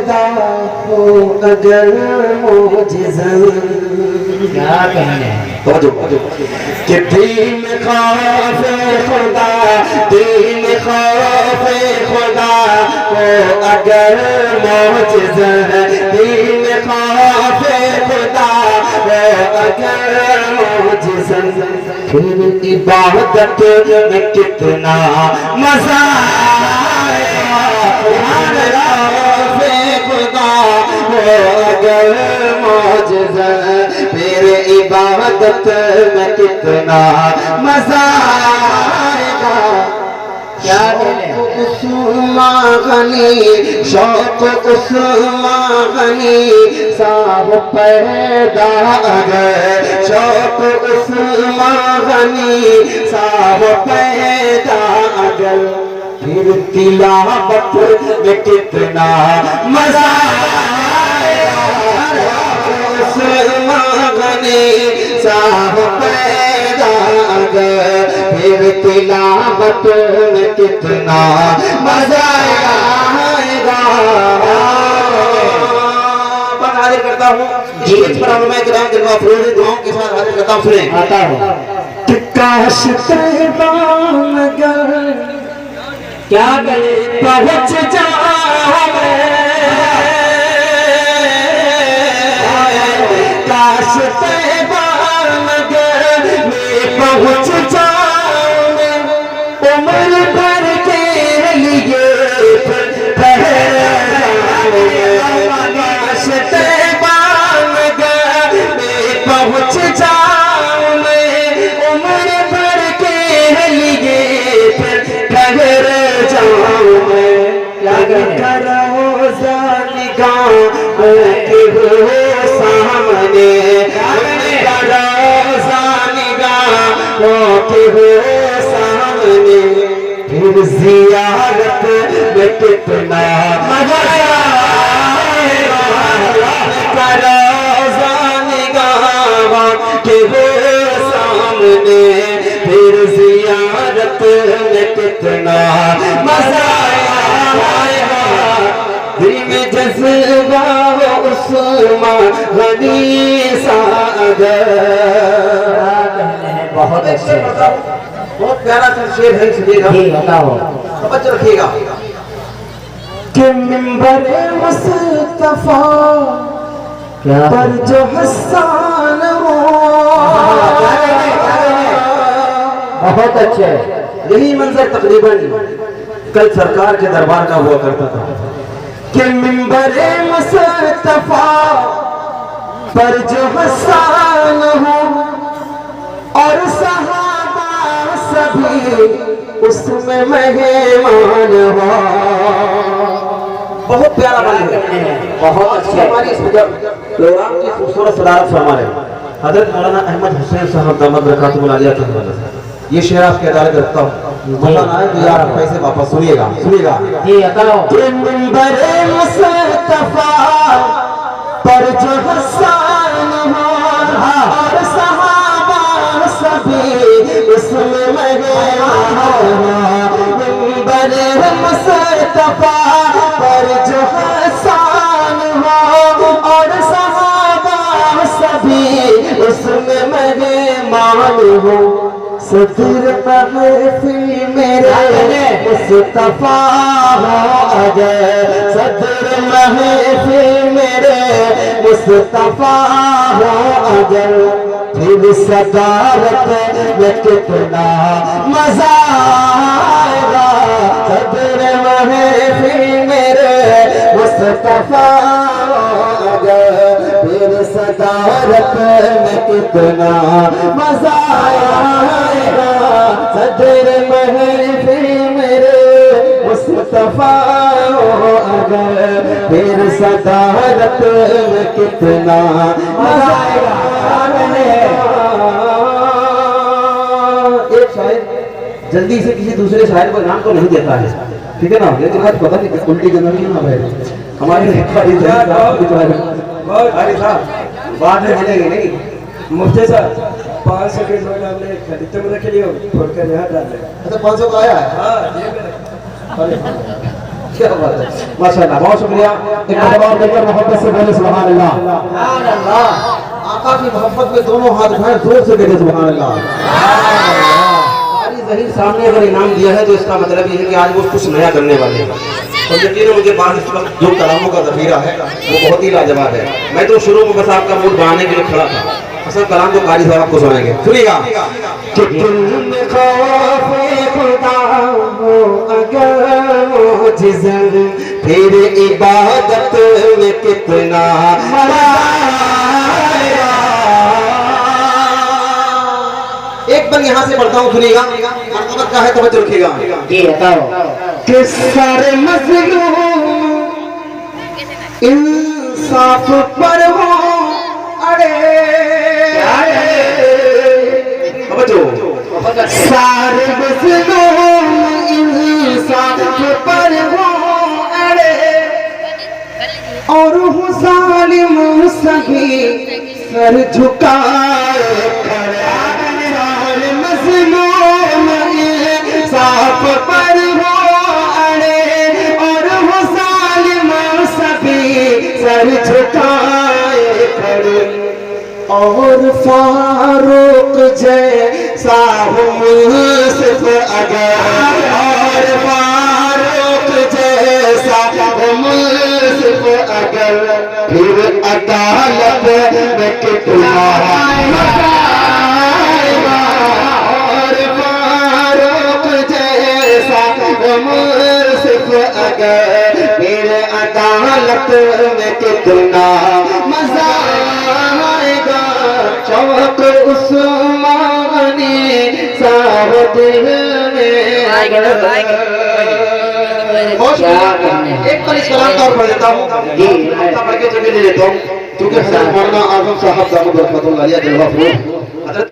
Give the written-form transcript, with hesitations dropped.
पैदा हो अगर मोजिज़ा क्या कहने कि दीन खौफे खुदा, दीन खौफे खुदा हो अगर मोजिज़ा, दीन खौफे खुदा हो अगर मोजिज़ा, फिर इबादत में कितना मजा आएगा। खौफे खुदा हो अगर मोजिज़ा, फिर इबादत में कितना मजा आएगा। क्या कहने उस्मान गनी, शौक उस्मान गनी साहब पैदा अगर, शौक उस्मान गनी साहब पैदा अगर, फिर तिलावत में कितना मजा आएगा। उस्मान गनी साहब पैदा अगर, फिर तिलावत में कितना मजा आएगा। हाजिर करता हूँ जी, इस पर मैं ग्राम दिलवा फरोज़ दुआओं के साथ हाजिर करता हूँ। सुने आता हूँ कि काश तैबान अगर क्या करे पहुँच जाए, काश तैबान अगर मैं पहुँच जाऊं, उम्र भर के लिए ठहर जाऊं। काश तैबान अगर मैं पहुँच जाऊं, उम्र भर के लिए ठहर जाऊं। क्या करो निगाह के हो सामने, के हो सामने, फिर जियारत में कितना मजा आएगा। के हो सामने, फिर जियारत में कितना मजा आएगा। दिल में जज्बा उस्मान गनी सा अगर। बहुत अच्छे, बहुत प्यारा सा शेर है, सुनिएगा। बताओ समझ रखिएगा कि मिंबर मुस्तफा पर जो हसन हो, बहुत अच्छे। यही मंजर तकरीबन कल सरकार के दरबार का हुआ करता था कि मिंबर मुस्तफा पर जो हसन हो और सहाबा सभी उसमें मेहमान हो। बहुत प्यारा मंजर है, बहुत अच्छी हमारी इस प्रोग्राम की खूबसूरत सदारत फरमा रहे हजरत मौलाना अहमद हुसैन साहब दामद बरकातुहुल आलिया तआला। ये शेर आपके अदालत रखता हूँ, मौलाना आए तो यार आप पैसे वापस सुनिएगा, सुनिएगा जी बताओ। मिंबर मुस्तफा पर जो हसन हो और सहाबा सभी उसमें मेहमान हो। मिंबर मुस्तफा पर जो हसन हो और सहाबा सभी उसमें मेहमान हो। सदर महफिल मेरे मुस्तफा हो अगर, सदर महफिल मेरे मुस्तफा हो अगर, फिर सदारत में कितना मजा आएगा। सदर महफिल मेरे मुस्तफा हो अगर, फिर सदारत में कितना मजा आएगा। सदर महफिल मेरे मुस्तफा हो अगर, फिर सदारत में कितना मजा आएगा। एक शायर जल्दी से किसी दूसरे शायर को नाम तो नहीं देता है, ठीक है ना, लेकिन आज पता नहीं उल्टी जनरल ना भाई हमारे साहब बाद में मिलेंगे नहीं। मुफ्ती साहब 500 के नोट हमने खरीदते में रखे लिए, फोड़ कर यहाँ डाल दिया। अच्छा 500 का आया है। हाँ क्या बात है, माशाल्लाह, बहुत शुक्रिया। एक बार देकर मोहब्बत से बोले सुभान अल्लाह। सुभान अल्लाह। आका की मोहब्बत में दोनों हाथ उठाए, जोर से कहते सुभान अल्लाह। सारी ज़हीर सामने अगर इनाम दिया है तो इसका मतलब ये है कि आज वो कुछ नया करने वाले हैं। और यकीनन मुझे बाहर इस वक्त जो कलामों का ज़ख़ीरा है वो बहुत ही लाजवाब है। मैं तो शुरू में बस आपका मूड बनाने के लिए खड़ा था, असल कलाम तो कारी साहब आपको सुनाएंगे, सुनिएगा। कि दिल में खौफ़े खुदा हो अगर मुझसे, फिर इबादत में कितना मज़ा आएगा। एक बार यहाँ से पढ़ता हूँ, सुनिएगा, मरतबत का है तवज्जो रखिएगा। जी बताओ। किस सारे मज़लूम इंसाफ पर हो अड़े, सारे मज़लूम इंसाफ पर हो अड़े, और हो ज़ालिम सभी सर झुकाए खड़े। सारे मज़लूम इंसाफ पर हो अड़े, और हो ज़ालिम सभी सर झुकाए खड़े, और फारूक जैसा मुंसिफ अगर, और फारूक जैसा मुंसिफ अगर, फिर अदालत में कितना मज़ा आएगा। और फारूक जैसा मुंसिफ अगर, फिर अदालत में कितना मज़ा आएगा। शौक़ उस्मानी साहब में अगर, एक बार इस कलाम का पढ़ लेता हूँ, पढ़ के जगह ले लेता हूँ, क्योंकि हज़रत मौलाना आज़म साहब दामद बरकतुल्लाह अलैहि